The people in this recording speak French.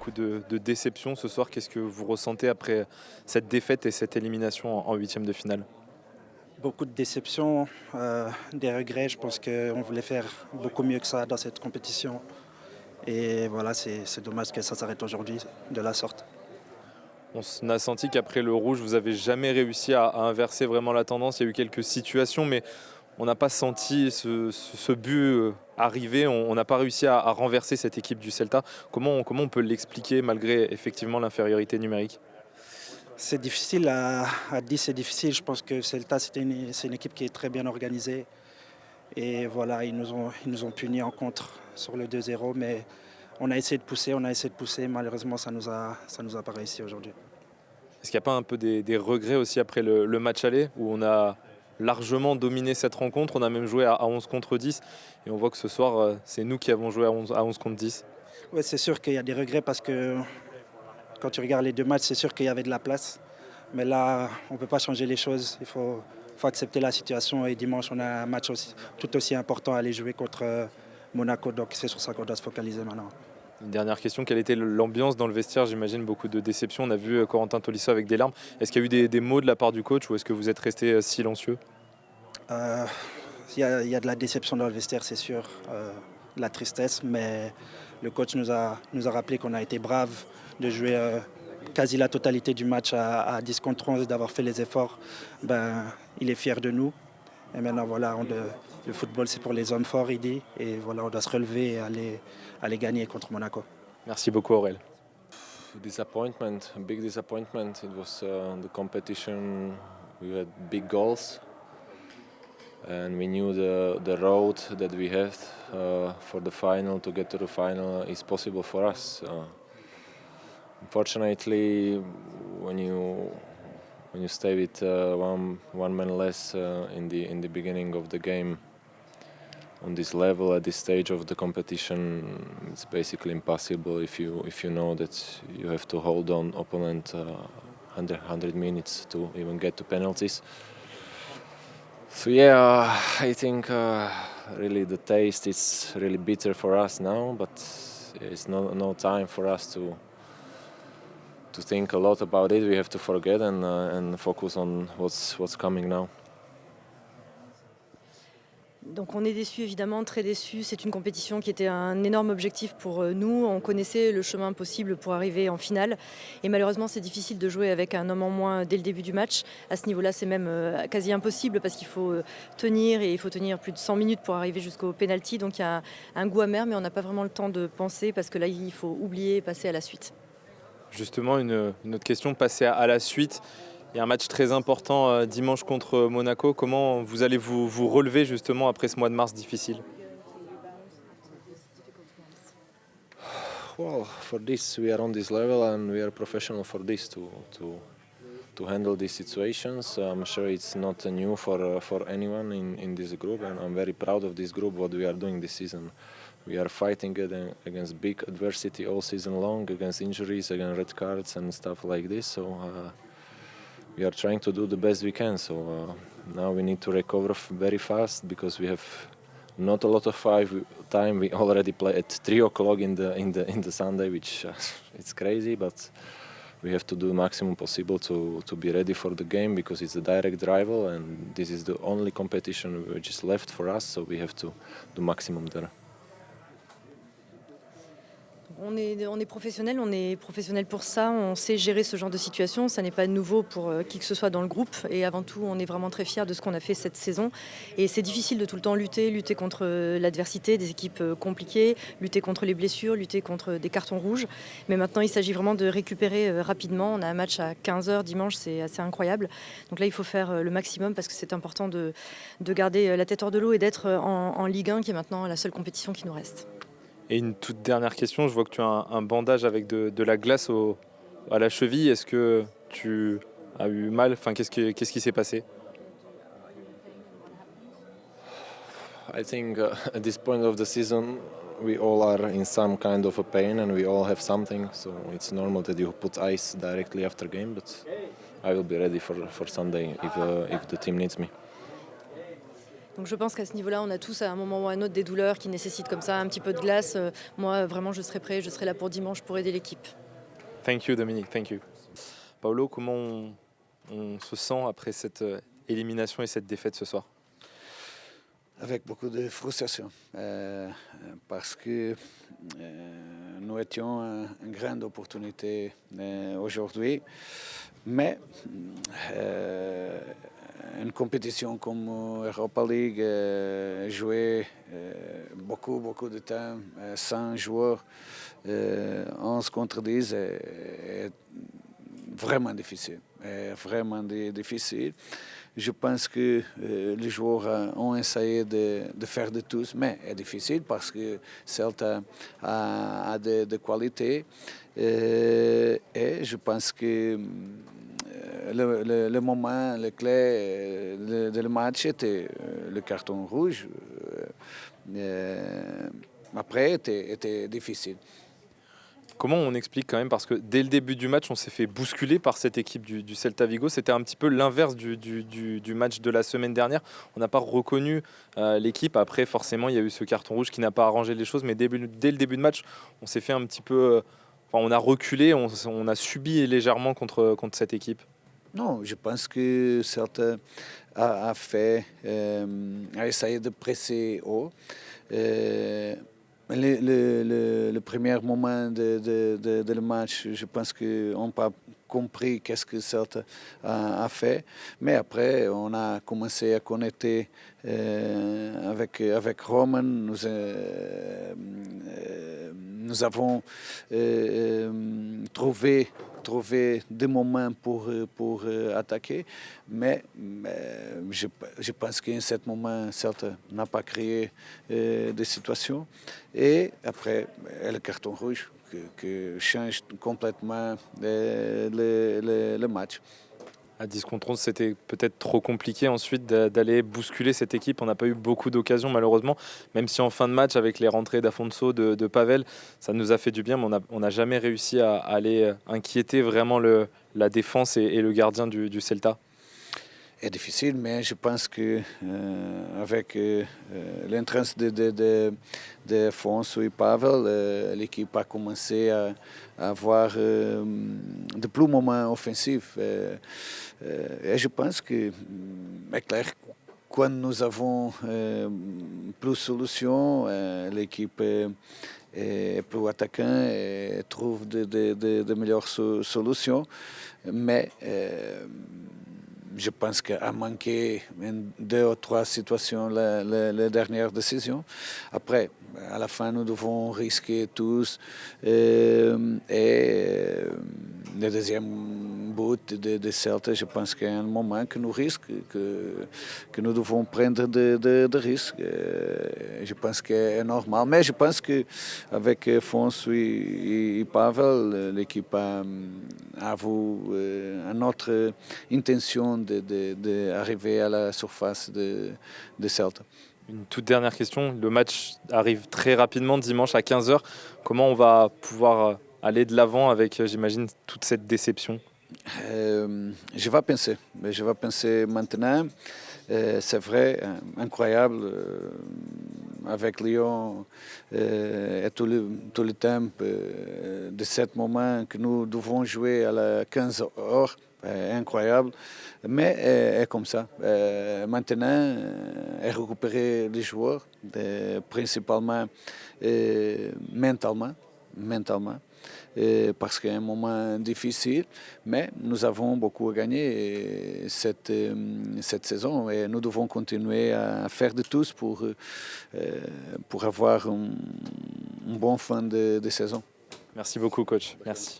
beaucoup de déception ce soir. Qu'est-ce que vous ressentez après cette défaite et cette élimination en huitième de finale? Beaucoup de déceptions, des regrets. Je pense qu'on voulait faire beaucoup mieux que ça dans cette compétition. Et voilà, c'est dommage que ça s'arrête aujourd'hui de la sorte. On a senti qu'après le rouge, vous n'avez jamais réussi à inverser vraiment la tendance. Il y a eu quelques situations, mais on n'a pas senti ce but arriver. On n'a pas réussi à renverser cette équipe du Celta. Comment on peut l'expliquer malgré effectivement l'infériorité numérique? C'est difficile à dire, c'est difficile. Je pense que Celta, c'est une équipe qui est très bien organisée. Et voilà, ils nous ont punis en contre sur le 2-0. Mais on a essayé de pousser, on a essayé de pousser. Malheureusement, ça nous a pas réussi aujourd'hui. Est-ce qu'il n'y a pas un peu des regrets aussi après le match aller où on a largement dominé cette rencontre? On a même joué à 11 contre 10 et on voit que ce soir, c'est nous qui avons joué à 11 contre 10. Ouais, c'est sûr qu'il y a des regrets parce que quand tu regardes les deux matchs, c'est sûr qu'il y avait de la place. Mais là, on ne peut pas changer les choses. Il faut accepter la situation. Et dimanche, on a un match tout aussi important à aller jouer contre Monaco. Donc c'est sur ça qu'on doit se focaliser maintenant. Une dernière question, quelle était l'ambiance dans le vestiaire? J'imagine beaucoup de déception. On a vu Corentin Tolisso avec des larmes. Est-ce qu'il y a eu des mots de la part du coach ou est-ce que vous êtes resté silencieux? Euh, il y a de la déception dans le vestiaire, c'est sûr. De la tristesse. Mais le coach nous a rappelé qu'on a été brave de jouer quasi la totalité du match à 10 contre 11, d'avoir fait les efforts. Il est fier de nous. Et maintenant, voilà, le football, c'est pour les hommes forts, il dit. Et voilà, on doit se relever et aller gagner contre Monaco. Merci beaucoup Aurel. Disappointment, a big disappointment. It was the competition. We had big goals, and we knew the road that we have for the final to get to the final is possible for us. Unfortunately, when you stay with one man less in the beginning of the game on this level at this stage of the competition, it's basically impossible if you know that you have to hold on opponent 100 minutes to even get to penalties. So yeah, I think really the taste is really bitter for us now, but it's no time for us to think a lot about it. We have to forget and focus on what's coming now. Donc on est déçus, évidemment, très déçus. C'est une compétition qui était un énorme objectif pour nous. On connaissait le chemin possible pour arriver en finale. Et malheureusement, c'est difficile de jouer avec un homme en moins dès le début du match. À ce niveau-là, c'est même quasi impossible parce qu'il faut tenir et il faut tenir plus de 100 minutes pour arriver jusqu'au penalty. Donc il y a un goût amer, mais on n'a pas vraiment le temps de penser parce que là, il faut oublier et passer à la suite. Justement, une autre question, passer à la suite. Il y a un match très important dimanche contre Monaco. Comment vous allez vous relever justement après ce mois de mars difficile? Well, for this we are on this level and we are professional for this to handle these situations. I'm sure it's not new for anyone in this group, and I'm very proud of this group. What we are doing this season, we are fighting against big adversity all season long, against injuries, against red cards and stuff like this. So. We are trying to do the best we can, so now we need to recover very fast because we have not a lot of time. We already play at 3 o'clock in the Sunday, which it's crazy, but we have to do the maximum possible to be ready for the game because it's a direct rival and this is the only competition which is left for us, so we have to do maximum there. On est professionnel pour ça, on sait gérer ce genre de situation, ça n'est pas nouveau pour qui que ce soit dans le groupe et avant tout on est vraiment très fiers de ce qu'on a fait cette saison et c'est difficile de tout le temps lutter contre l'adversité, des équipes compliquées, lutter contre les blessures, lutter contre des cartons rouges, mais maintenant il s'agit vraiment de récupérer rapidement. On a un match à 15h dimanche, c'est assez incroyable, donc là il faut faire le maximum parce que c'est important de garder la tête hors de l'eau et d'être en Ligue 1 qui est maintenant la seule compétition qui nous reste. Et une toute dernière question, je vois que tu as un bandage avec de la glace à la cheville. Est-ce que tu as eu mal? Enfin, qu'est-ce qui s'est passé? I think at this point of the season we all are in some kind of a pain and we all have something, so it's normal that you put ice directly after game, but I will be ready for Sunday if the team needs me. Donc je pense qu'à ce niveau-là, on a tous à un moment ou à un autre des douleurs qui nécessitent comme ça un petit peu de glace. Moi, vraiment, je serai prêt, je serai là pour dimanche pour aider l'équipe. Thank you Dominique, thank you. Paolo, comment on se sent après cette élimination et cette défaite ce soir? Avec beaucoup de frustration, parce que nous étions une grande opportunité aujourd'hui, mais une compétition comme Europa League, jouer beaucoup de temps, 100 joueurs, 11 contre 10, est vraiment difficile. Je pense que les joueurs ont essayé de faire de tout, mais c'est difficile parce que Celta a de qualité. Et je pense que le moment, le clé de le match était le carton rouge. Après, était difficile. Comment on explique quand même, parce que dès le début du match, on s'est fait bousculer par cette équipe du Celta Vigo. C'était un petit peu l'inverse du match de la semaine dernière. On n'a pas reconnu l'équipe. Après, forcément, il y a eu ce carton rouge qui n'a pas arrangé les choses. Mais dès le début de match, on s'est fait un petit peu... on a reculé, on a subi légèrement contre cette équipe. Non, je pense que Celta a essayé de presser haut. Le premier moment de le match, je pense qu'on n'a pas compris qu'est-ce que Celta a fait. Mais après, on a commencé à connecter avec Roman. Nous avons trouvé des moments pour attaquer, mais je pense qu'en ce moment, Celta n'a pas créé de situation. Et après, le carton rouge qui change complètement le match. À 10 contre 11, c'était peut-être trop compliqué ensuite d'aller bousculer cette équipe. On n'a pas eu beaucoup d'occasions malheureusement, même si en fin de match, avec les rentrées d'Afonso, de Pavel, ça nous a fait du bien, mais on n'a jamais réussi à aller inquiéter vraiment la défense et le gardien du Celta. C'est difficile, mais je pense que avec l'entrance de Afonso et Pavel, l'équipe a commencé à avoir de plus moments offensifs. Et je pense que c'est clair, quand nous avons plus de solutions, l'équipe est plus attaquante et trouve de meilleures solutions. Mais je pense qu'à manqué en 2 ou 3 situations la dernière décision. Après, à la fin, nous devons risquer tous. Et le deuxième but de Celta, je pense qu'il y a un moment que nous risquons, que nous devons prendre de risques. Je pense que c'est normal. Mais je pense qu'avec Afonso et Pavel, l'équipe a une autre intention d'arriver à la surface de Celta. Une toute dernière question. Le match arrive très rapidement dimanche à 15h. Comment on va pouvoir aller de l'avant avec, j'imagine, toute cette déception? Je vais penser maintenant. C'est vrai, incroyable. Avec Lyon et tout le temps de ce moment que nous devons jouer à la 15h. Incroyable, mais est comme ça. Maintenant, récupérer les joueurs, principalement mentalement, parce qu'il y a un moment difficile, mais nous avons beaucoup à gagner cette saison et nous devons continuer à faire de tous pour avoir une bonne fin de saison. Merci beaucoup, coach. Merci.